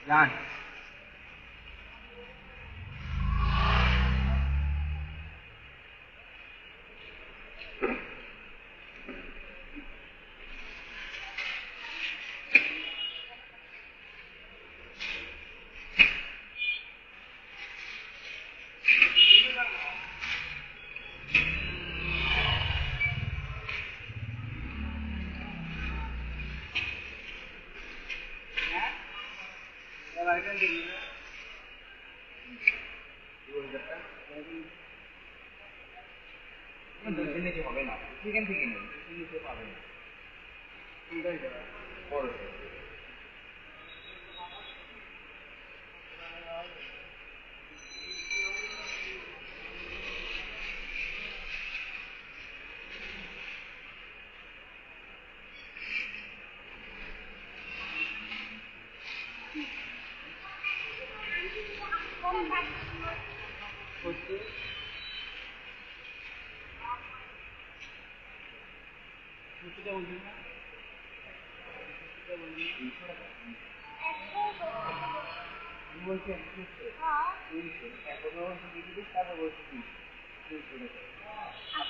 যান হবে না সেখান থেকে নেই নিতে পাবে না আপনি 120 টাকা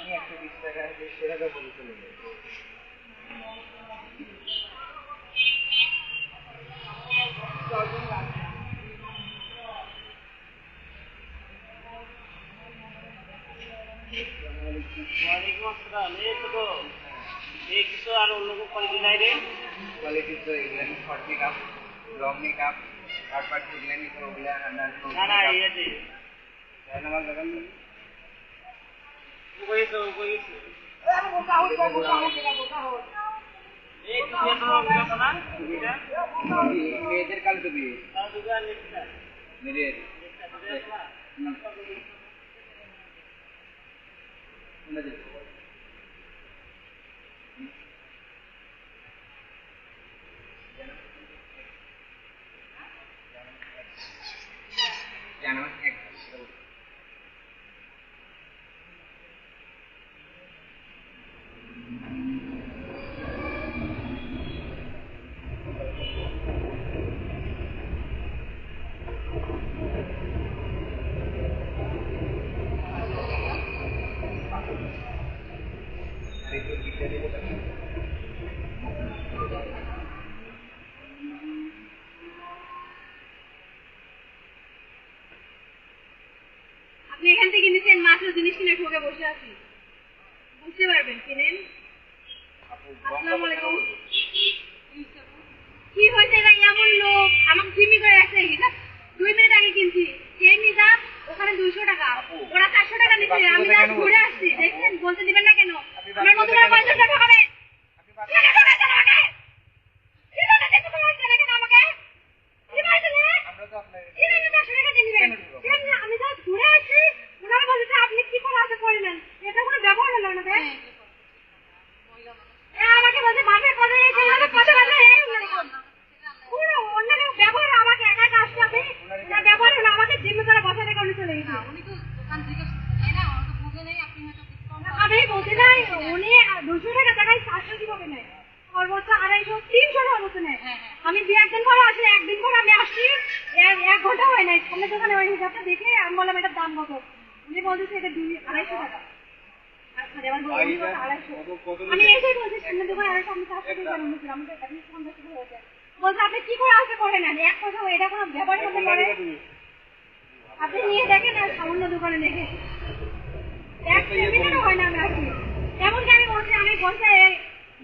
150 টাকা বলে চলে যাবেন ওয়ালাইকুম আসসালাম এই তো এই কিছু আর অন্য কোনো কোয়ালিটি নাই রে কোয়ালিটি তো এগুলো শর্ট মেকআপ লং মেকআপ তারপর এগুলো নিতে ওগুলো না না এই আছে আমার লাগান ওই তো আরে বোকা হই এই কি তো কথা না মেয়েদের কাল তো বিয়ে তাও দুজন নিতে মেরে আপনি এখান থেকে নিছেন মাত্র জিনিস কিনে ঠকে বসে আছি বুঝতে পারবেন কিনেন আসসালামু আলাইকুম কি হয়েছে এটা এমন লোক আমাকে জিম্মি করে রাখছে হিসাব 2 মিনিট আগে কিনছি সেই হিসাব ওখানে 200 টাকা ওরা 400 টাকা নিচ্ছে আমি আজ ঘুরে আসছি দেখছেন বলতে দিবেন না কেন আমার মতো করে 50 টাকা ঠকাবে আমি তো ঘুরে আসছি ওনারা বলছে আপনি কি করে আছে করে নেন এটা কোনো ব্যবহার হলো না আমাকে বলছে বাপে করে কথা বলে পুরো অন্যের ব্যবহার আমাকে একা একা আসতে হবে না ব্যবহার হলো আমাকে জিম্মি করে বসাতে কারণে চলে গেছে উনি তো দোকান থেকে তাই না ওরা তো বুঝে নেই আপনি হয়তো আমি বলতে নাই উনি 200 টাকা টাকায় 400 কিভাবে নেয় সর্বোচ্চ 250 300 সর্বোচ্চ নেয় আমি 2 একদিন পরে আসলে একদিন পর আমি আসছি 1 ঘন্টা হয় নাই সামনে দোকানে ওই হিসাবটা দেখে আমি বললাম এটার দাম কত উনি বলতেছে এটা 250 টাকা আমি এসেই বলছি সামনে দোকানে আড়াইশো আমি 400 টাকা নিয়েছি আমাদের 50 টাকা হয়েছে বলছে আপনি কি করে আসতে করে নেন এক কথা এটা কোনো ব্যবহার করতে পারে আপনি নিয়ে দেখেন আর সামান্য দোকানে দেখে এক মিনিটও হয় না আমি আসছি এমনকি আমি বলছি আমি বলছে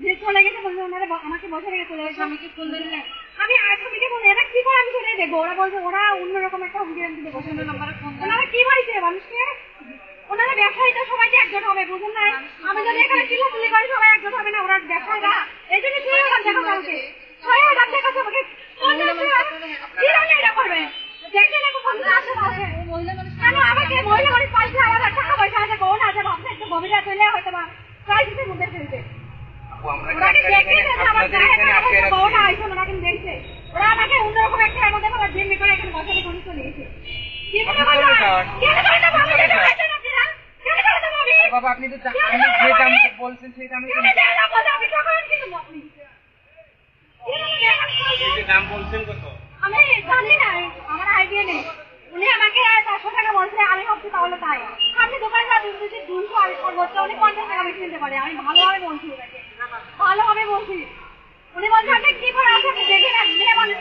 যে চলে গেছে বলছে ওনারা আমাকে বসে রেখে চলে গেছে আমি কি ফোন দিলেন আমি আসামিকে বলছি এটা কি করে আমি চলে দেখবো ওরা বলছে ওরা অন্যরকম একটা হুমকি দিতে বসে নাম্বারে ফোন ওনারা কি বলছে মানুষকে ওনারা ব্যবসায়ীটা সবাইকে একজোট হবে বুঝুন না আমি যদি এখানে চিল্লাচিল্লি করি সবাই একজোট হবে না ওরা ব্যবসায়ীরা এই জন্য 6,000 টাকা পাচ্ছে 6,000 টাকা তোমাকে কিরকম এটা করবে দেখেন এখন বন্ধু আছে কেন আমাকে মহিলা মানুষ পয়সা আমার টাকা পয়সা আছে বোন আছে ভাবছে একটু গভীরা চলে হয়তো বা ক্রাইসিসের মধ্যে ফেলছে ওনাকে দেখেছে আমার বোন আইসো ওনাকে দেখছে ওরা আমাকে অন্যরকম একটা এর মধ্যে জিম্মি করে এখানে বসাতে কোনো চলে গেছে বাবা আপনি তো আপনি যে দাম বলছেন সেই দামে দাম বলছেন কত আমি জানি না, আমার আইডিয়া নেই। উনি আমাকে 400 টাকা বলছে, আমি ভাবছি তাহলে তাই। আপনি দোকানে যা 200 আর বলছে উনি 50 টাকা বেশি নিতে পারে। আমি ভালোভাবে বলছি ওনাকে, ভালোভাবে বলছি। উনি বলছে আপনি কি করে আসেন দেখে না, মেয়ে মানুষ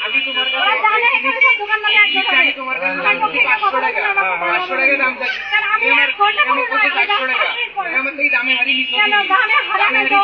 আমি তোমার ওরা জানে এখানে সব দোকান মানে একজন হবে। তোমার কাছে আমার পক্ষে 500 টাকা দাম চাই। কারণ আমি 1 ঘন্টা আমি পরে 400 টাকা আমার থেকে দামে হারিয়ে কেন দামে হারানো তো